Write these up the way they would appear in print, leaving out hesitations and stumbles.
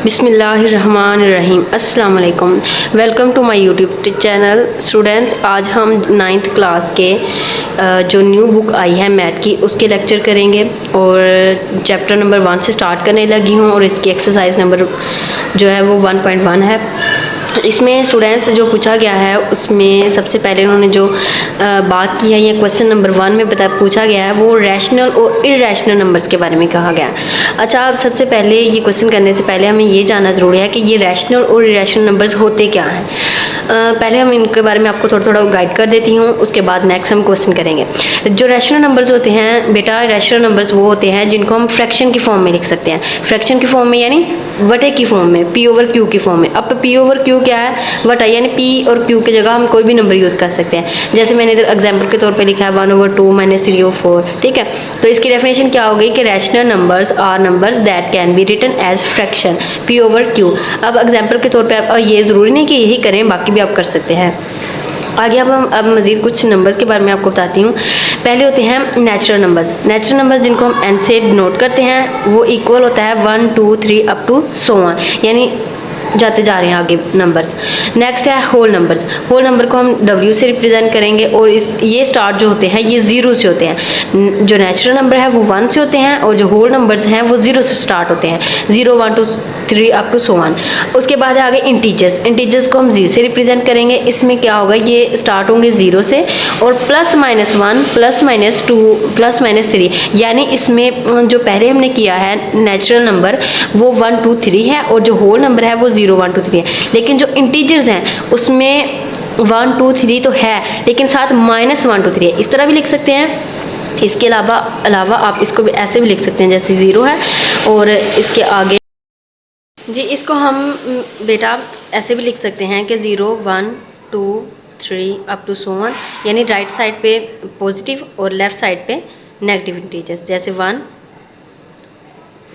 बिस्मिल्लाहिर्रहमानिर्रहीम। अस्सलाम वालेकुम। Welcome to my YouTube channel. Students, आज हम 9th क्लास के जो न्यू बुक आई है मैथ की उसके लेक्चर करेंगे और चैप्टर नंबर 1 से स्टार्ट करने लगी हूँ और इसकी एक्सरसाइज नंबर जो है वो 1.1 है। इसमें स्टूडेंट्स जो पूछा गया है उसमें सबसे पहले उन्होंने जो बात की है, या क्वेश्चन नंबर 1 में पूछा गया है वो रैशनल और इरेशनल नंबर्स के बारे में कहा गया है। अच्छा, अब सबसे पहले ये क्वेश्चन करने से पहले हमें ये जानना ज़रूरी है कि ये रैशनल और इरेशनल नंबर्स होते क्या हैं। पहले हम इनके बारे में आपको थोड़ा थोड़ा गाइड कर देती हूँ, उसके बाद नेक्स्ट हम क्वेश्चन करेंगे। जो रैशनल नंबर्स होते हैं बेटा, रैशनल नंबर्स वो होते हैं जिनको हम फ्रैक्शन की फॉर्म में लिख सकते हैं। फ्रैक्शन की फॉर्म में यानी वटे की फॉर्म में, पी ओवर क्यू की फॉर्म में। अब पी ओवर क्यू क्या है? वटा, यानी पी और क्यू की जगह हम कोई भी नंबर यूज़ कर सकते हैं। जैसे मैंने इधर एग्जाम्पल के तौर पे लिखा है 1/2 - 3/4। ठीक है, तो इसकी डेफिनेशन क्या हो गई कि rational numbers are numbers that can be written as fraction P over Q. अब एग्जाम्पल के तौर पर ये ज़रूरी नहीं कि यही करें, बाकी भी आप कर सकते हैं। आगे अब मज़ीद कुछ नंबर्स के बारे में आपको बताती हूँ। पहले होते हैं नेचुरल नंबर्स। नेचुरल नंबर्स जिनको हम n से डिनोट करते हैं वो इक्वल होता है 1 2 3 अप टू सो ऑन, यानी जाते जा रहे हैं आगे नंबर्स। नेक्स्ट है होल नंबर्स। होल नंबर को हम w से रिप्रेजेंट करेंगे और ये स्टार्ट जो होते हैं ये 0 से होते हैं। जो नेचुरल नंबर है वो 1 से होते हैं और जो होल नंबर्स हैं वो 0 से स्टार्ट होते हैं, 0 1 2 3 अप टू सो ऑन। उसके बाद है आगे इंटीजर्स। इंटीजर्स को हम जी से रिप्रेजेंट करेंगे। इसमें क्या होगा, ये स्टार्ट होंगे 0 से और +-1 +-2 +-3, यानी इसमें जो पहले हमने किया है नेचुरल नंबर वो 1 2 3 है और जो होल नंबर है वो 0 1 2 3 है। लेकिन जो इंटीजर्स हैं उसमें 1 2 3 तो है लेकिन साथ -1 2 3 है। इस तरह भी लिख सकते हैं। इसके अलावा आप इसको भी ऐसे भी लिख सकते हैं जैसे 0 है और इसके आगे जी इसको हम बेटा ऐसे भी लिख सकते हैं कि 0 1 2 3 अप टू सो ऑन, यानी राइट साइड पे पॉजिटिव और लेफ़्ट साइड पे नेगेटिव इंटीजर्स, जैसे 1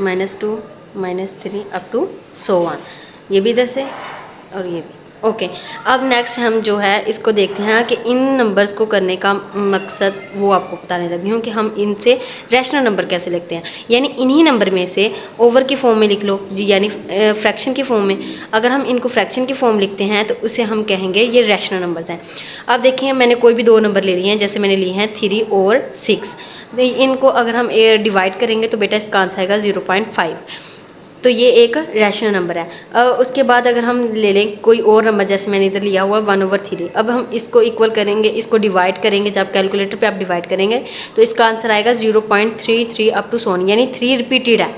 -2 -3 अप टू सो ऑन। ये भी इधर से और ये भी। ओके, अब नेक्स्ट हम जो है इसको देखते हैं कि इन नंबर्स को करने का मकसद वो आपको बताने लगी हूँ कि हम इनसे रैशनल नंबर कैसे लिखते हैं। यानी इन्हीं नंबर में से ओवर की फॉर्म में लिख लो जी, यानी फ्रैक्शन की फॉर्म में। अगर हम इनको फ्रैक्शन की फॉर्म लिखते हैं तो उसे हम कहेंगे ये रैशनल नंबर्स हैं। अब देखिए मैंने कोई भी 2 नंबर ले लिए हैं, जैसे मैंने लिए हैं 3 और 6। इनको अगर हम डिवाइड करेंगे तो बेटा इसका आंसर आएगा 0.5, तो ये एक रैशनल नंबर है। उसके बाद अगर हम ले लें कोई और नंबर, जैसे मैंने इधर लिया हुआ 1/3। अब हम इसको इक्वल करेंगे, इसको डिवाइड करेंगे, जब कैलकुलेटर पे आप डिवाइड करेंगे तो इसका आंसर आएगा 0.33 अप टू सोन, यानी 3 रिपीटेड है।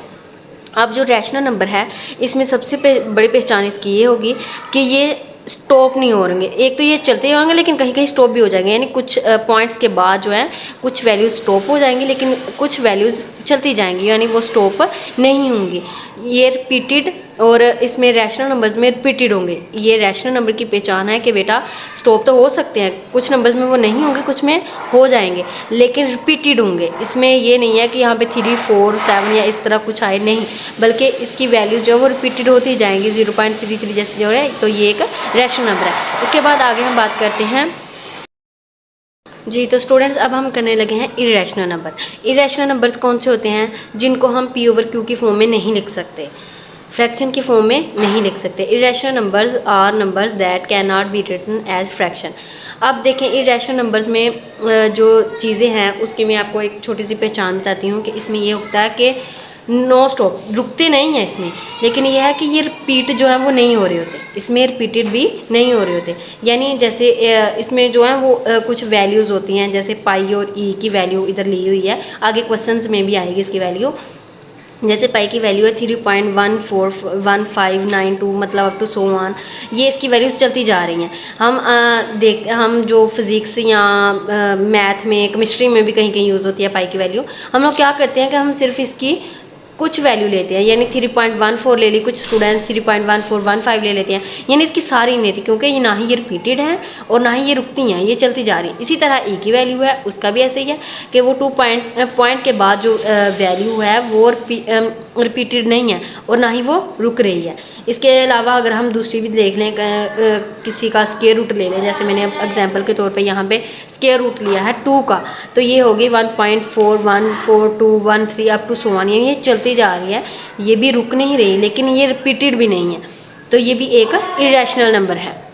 अब जो रैशनल नंबर है इसमें सबसे बड़ी पहचान इसकी ये होगी कि ये स्टॉप नहीं हो रहेंगे। एक तो ये चलते होंगे लेकिन कहीं कहीं स्टॉप भी हो जाएंगे, यानी कुछ पॉइंट्स के बाद जो है कुछ वैल्यूज़ स्टॉप हो जाएंगी लेकिन कुछ वैल्यूज़ चलती जाएंगी, यानी वो स्टॉप नहीं होंगी। ये रिपीटेड और इसमें रैशनल नंबर्स में रिपीटेड होंगे। ये रैशनल नंबर की पहचान है कि बेटा स्टॉप तो हो सकते हैं, कुछ नंबर्स में वो नहीं होंगे, कुछ में हो जाएंगे लेकिन रिपीटेड होंगे। इसमें ये नहीं है कि यहाँ पे 3 4 7 या इस तरह कुछ आए, नहीं, बल्कि इसकी वैल्यू जो है वो रिपीटेड होती जाएंगी 0.33 जैसे जो है। तो ये एक रैशनल नंबर है। उसके बाद आगे हम बात करते हैं जी। तो स्टूडेंट्स अब हम करने लगे हैं इरेशनल नंबर। इरेशनल नंबर्स कौन से होते हैं? जिनको हम पी ओवर क्यू की फॉर्म में नहीं लिख सकते, फ्रैक्शन की फॉर्म में नहीं लिख सकते। Irrational numbers are numbers that can not be written as fraction. अब देखें इरेशनल नंबर्स में जो चीज़ें हैं उसकी मैं आपको एक छोटी सी पहचान बताती हूँ कि इसमें ये होता है कि नो स्टॉप, रुकते नहीं हैं इसमें, लेकिन यह है कि ये रिपीट जो है वो नहीं हो रहे होते, इसमें रिपीटेड भी नहीं हो रहे होते। यानी जैसे इसमें जो है वो कुछ वैल्यूज़ होती हैं, जैसे पाई और ई की वैल्यू इधर ली हुई है, आगे क्वेश्चंस में भी आएगी इसकी वैल्यू। जैसे पाई की वैल्यू है 3.141592, मतलब अप टू सो ऑन। ये इसकी वैल्यूज़ चलती जा रही हैं। हम जो फिज़िक्स या मैथ में, केमिस्ट्री में भी कहीं कहीं यूज़ होती है पाई की वैल्यू। हम लोग क्या करते हैं कि हम सिर्फ इसकी कुछ वैल्यू लेते हैं, यानी 3.14 ले ली, कुछ स्टूडेंट्स 3.1415 ले लेते हैं, यानी इसकी सारी नहीं थी, क्योंकि ये ना ही ये रिपीटेड हैं और ना ही ये रुकती हैं, ये चलती जा रही हैं। इसी तरह ई की वैल्यू है, उसका भी ऐसे ही है कि वो 2 पॉइंट के बाद जो वैल्यू है वो रिपीटेड नहीं है और ना ही वो रुक रही है। इसके अलावा अगर हम दूसरी भी देख लें, किसी का स्क्वायर रूट ले लें, जैसे मैंने एग्जांपल के तौर पे यहाँ पे स्क्वायर रूट लिया है 2 का, तो ये होगी 1.41421 3 अप टू सो ऑन, यानी ये चलती चलती जा रही है, ये भी रुक नहीं रही, लेकिन ये रिपीटेड भी नहीं है, तो ये भी एक इरेशनल नंबर है।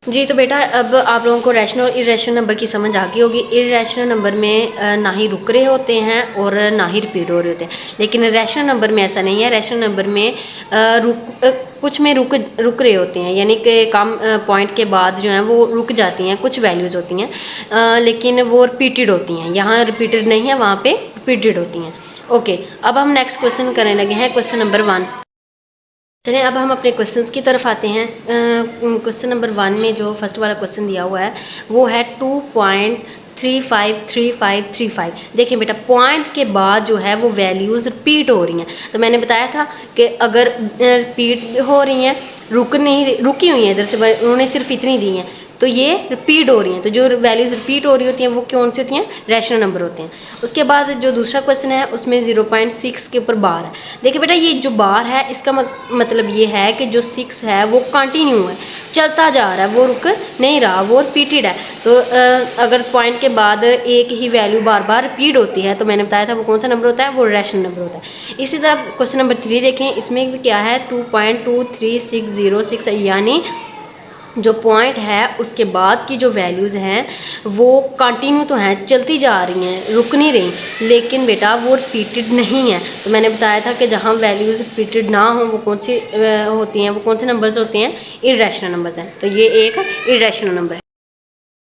जी तो बेटा अब आप लोगों को रैशनल और इरेशनल नंबर की समझ आ गई होगी। इरेशनल नंबर में ना ही रुक रहे होते हैं और ना ही रिपीट हो रहे होते हैं, लेकिन रैशनल नंबर में ऐसा नहीं है। रैशनल नंबर में कुछ में रुक रहे होते हैं, यानी कि कम पॉइंट के बाद जो है वो रुक जाती हैं, कुछ वैल्यूज़ होती हैं, लेकिन वो रिपीटेड होती हैं। यहाँ रिपीटेड नहीं है, वहाँ पे रिपीटेड होती हैं। ओके, अब हम नेक्स्ट क्वेश्चन करने लगे हैं, क्वेश्चन नंबर 1। चलिए अब हम अपने क्वेश्चंस की तरफ आते हैं। क्वेश्चन नंबर 1 में जो फर्स्ट वाला क्वेश्चन दिया हुआ है वो है 2.353535। देखिए बेटा, पॉइंट के बाद जो है वो वैल्यूज़ रिपीट हो रही हैं। तो मैंने बताया था कि अगर रिपीट हो रही हैं, रुकी हुई हैं, इधर से उन्होंने सिर्फ इतनी दी हैं, तो ये रिपीट हो रही हैं। तो जो वैल्यूज़ रिपीट हो रही होती हैं वो कौन सी होती हैं? रैशनल नंबर होते हैं। उसके बाद जो दूसरा क्वेश्चन है उसमें 0.6 के ऊपर बार है। देखिए बेटा, ये जो बार है इसका मतलब ये है कि जो 6 है वो कंटिन्यू है, चलता जा रहा है, वो रुक नहीं रहा, वो रिपीटेड है। तो अगर पॉइंट के बाद एक ही वैल्यू बार बार रिपीट होती है तो मैंने बताया था वो कौन सा नंबर होता है? वो रैशनल नंबर होता है। इसी तरह क्वेश्चन नंबर 3 देखें, इसमें भी क्या है? 2.2306, यानी जो पॉइंट है उसके बाद की जो वैल्यूज़ हैं वो कंटिन्यू तो हैं, चलती जा रही हैं, रुक नहीं रही, लेकिन बेटा वो रिपीटेड नहीं है। तो मैंने बताया था कि जहाँ वैल्यूज़ रिपीटेड ना हो वो कौन सी होती हैं? वो कौन से नंबर्स होते हैं? इरेशनल नंबर्स हैं। तो ये एक इरेशनल नंबर है।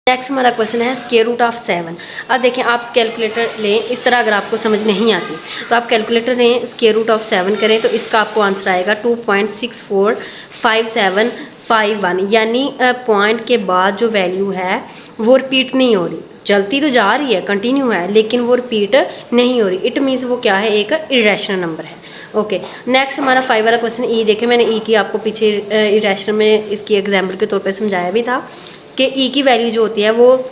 नेक्स्ट हमारा क्वेश्चन है स्क्वायर रूट ऑफ 7। अब देखें, आप कैलकुलेटर लें, इस तरह अगर आपको समझ नहीं आती तो आप कैलकुलेटर लें, स्क्वायर रूट ऑफ 7 करें तो इसका आपको आंसर आएगा 2.645751, यानी पॉइंट के बाद जो वैल्यू है वो रिपीट नहीं हो रही, चलती तो जा रही है, कंटिन्यू है, लेकिन वो रिपीट नहीं हो रही। इट मीन्स वो क्या है? एक इरेशनल नंबर है। ओके, नेक्स्ट हमारा 5 वाला क्वेश्चन ई देखें, मैंने ई की आपको पीछे इरेशनल में इसकी एग्जाम्पल के तौर पे समझाया भी था कि ई की वैल्यू जो होती है वो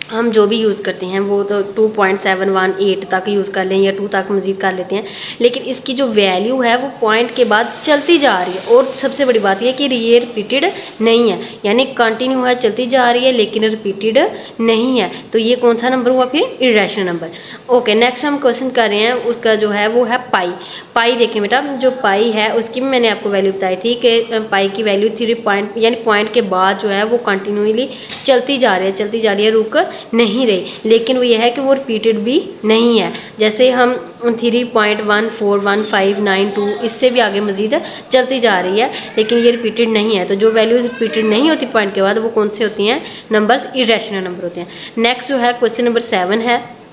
हम जो भी यूज़ करते हैं वो तो 2.718 तक यूज़ कर लें या 2 तक मज़ीद कर लेते हैं, लेकिन इसकी जो वैल्यू है वो पॉइंट के बाद चलती जा रही है। और सबसे बड़ी बात यह कि ये रिपीटेड नहीं है, यानी कंटिन्यू है, चलती जा रही है, लेकिन रिपीटेड नहीं है। तो ये कौन सा नंबर हुआ? फिर इरेशनल नंबर। ओके, नेक्स्ट हम क्वेश्चन कर रहे हैं, उसका जो है वो है पाई। पाई देखें बेटा, जो पाई है उसकी भी मैंने आपको वैल्यू बताई थी कि पाई की वैल्यू 3 पॉइंट, यानी पॉइंट के बाद जो है वो कंटिन्यूली चलती जा रही है, रुक नहीं रही, लेकिन वो ये है कि वो रिपीटेड भी नहीं है। जैसे हम 3.141592 इससे भी आगे मज़ीद चलती जा रही है, लेकिन ये रिपीटेड नहीं है। तो जो वैल्यूज़ रिपीटेड नहीं होती पॉइंट के बाद वो कौन से होती हैं? नंबर्स इरेशनल नंबर होते हैं। नेक्स्ट जो है क्वेश्चन नंबर 7 है,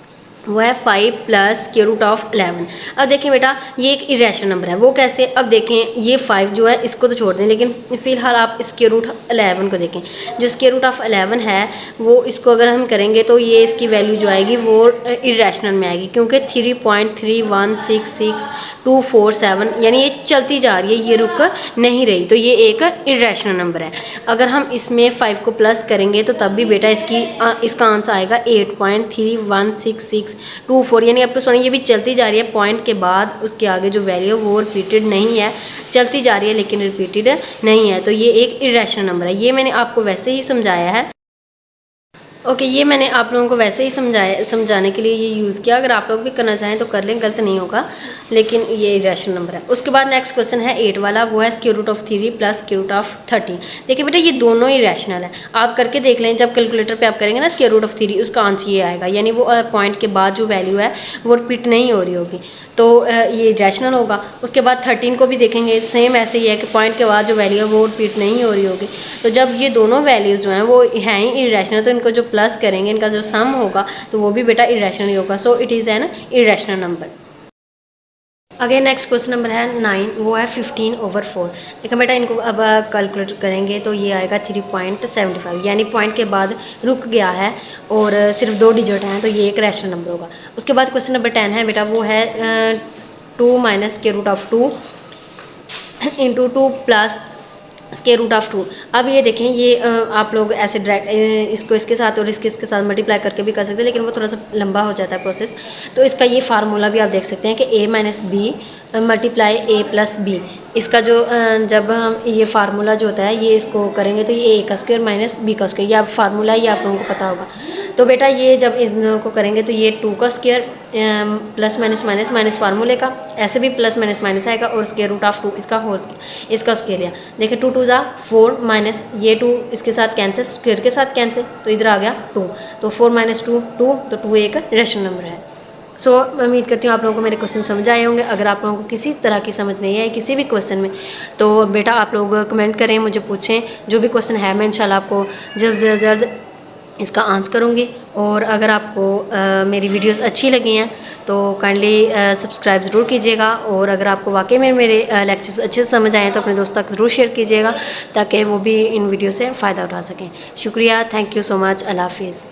वो है 5 प्लस स्क्वायर रूट ऑफ 11। अब देखें बेटा, ये एक इरेशनल नंबर है। वो कैसे? अब देखें, ये 5 जो है इसको तो छोड़ दें, लेकिन फ़िलहाल आप स्क्वायर रूट 11 को देखें। जो स्क्वायर रूट ऑफ 11 है वो इसको अगर हम करेंगे तो ये इसकी वैल्यू जो आएगी वो इरेशनल में आएगी, क्योंकि 3.3166247, यानी ये चलती जा रही है, ये रुक नहीं रही, तो ये एक इरेशनल नंबर है। अगर हम इसमें 5 को प्लस करेंगे तो तब भी बेटा इसका आंसर आएगा 8.31662 यानी अब तो सोनी ये भी चलती जा रही है, पॉइंट के बाद उसके आगे जो वैल्यू है वो रिपीटेड नहीं है, चलती जा रही है लेकिन रिपीटेड नहीं है। तो ये एक इरेशनल नंबर है। ये मैंने आपको वैसे ही समझाया है। ओके, ये मैंने आप लोगों को वैसे ही समझाने के लिए ये यूज़ किया। अगर आप लोग भी करना चाहें तो कर लें, गलत नहीं होगा, लेकिन ये इरेशनल नंबर है। उसके बाद नेक्स्ट क्वेश्चन है 8 वाला, वो है square root of 3 plus square root of 13। देखिए बेटा, ये दोनों ही इरेशनल है। आप करके देख लें, जब कैलकुलेटर पे आप करेंगे ना स्क्वायर रूट ऑफ 3, उसका आंसर ये आएगा, यानी वो पॉइंट के बाद जो वैल्यू है वो रिपीट नहीं हो रही होगी, तो ये इरेशनल होगा। उसके बाद 13 को भी देखेंगे, सेम ऐसे ही है कि पॉइंट के बाद जो वैल्यू है वो रिपीट नहीं हो रही होगी। तो जब ये दोनों वैल्यूज़ जो हैं वो हैं ही इरेशनल, तो इनको जो प्लस करेंगे, इनका जो सम होगा तो वो भी बेटा इरेशनल ही होगा। So it is an irrational number. Again next question number है 9, वो है 15/4। देखो बेटा, इनको अब कैलकुलेट करेंगे तो ये आएगा 3.75, यानी पॉइंट के बाद रुक गया है और सिर्फ 2 डिजिट हैं, तो ये एक रैशनल नंबर होगा। उसके बाद क्वेश्चन नंबर 10 है बेटा, वो है 2 minus square root of 2 into 2 plus square root of 2। अब ये देखें, ये आप लोग ऐसे डायरेक्ट इसको इसके साथ और इसके साथ मल्टीप्लाई करके भी कर सकते हैं, लेकिन वो थोड़ा सा लंबा हो जाता है प्रोसेस। तो इसका ये फार्मूला भी आप देख सकते हैं कि a minus B multiply a plus B. इसका जो जब हम ये फार्मूला जो होता है ये इसको करेंगे तो ये a का स्क्वायर माइनस b का स्क्वायर, ये आप फार्मूला ही आप लोगों को पता होगा। तो बेटा ये जब इन दोनों को करेंगे तो ये 2 का square plus minus minus minus फार्मूले का, ऐसे भी प्लस माइनस माइनस आएगा और स्क्वायर रूट ऑफ 2 इसका होल इसका स्क्वायर लिया। देखिए 2 2 जा 4 माइनस ये 2 इसके साथ कैंसिल, स्क्वायर के साथ कैंसिल, तो इधर आ गया 2, तो 4 माइनस 2 2, तो 2 एक रेशनल नंबर है। सो मैं उम्मीद करती हूँ आप लोगों को मेरे क्वेश्चन समझ आए होंगे। अगर आप लोगों को किसी तरह की समझ नहीं आई किसी भी क्वेश्चन में, तो बेटा आप लोग कमेंट करें, मुझे पूछें, जो भी क्वेश्चन है मैं इंशाल्लाह आपको जल्द से जल्द इसका आंसर करूँगी। और अगर आपको मेरी वीडियोस अच्छी लगी हैं तो काइंडली सब्सक्राइब ज़रूर कीजिएगा, और अगर आपको वाकई में मेरे लेक्चर्स अच्छे से समझ आए तो अपने दोस्तों तक ज़रूर शेयर कीजिएगा ताकि वो भी इन वीडियो से फ़ायदा उठा सकें। शुक्रिया, थैंक यू सो मच, अल्लाह हाफिज़।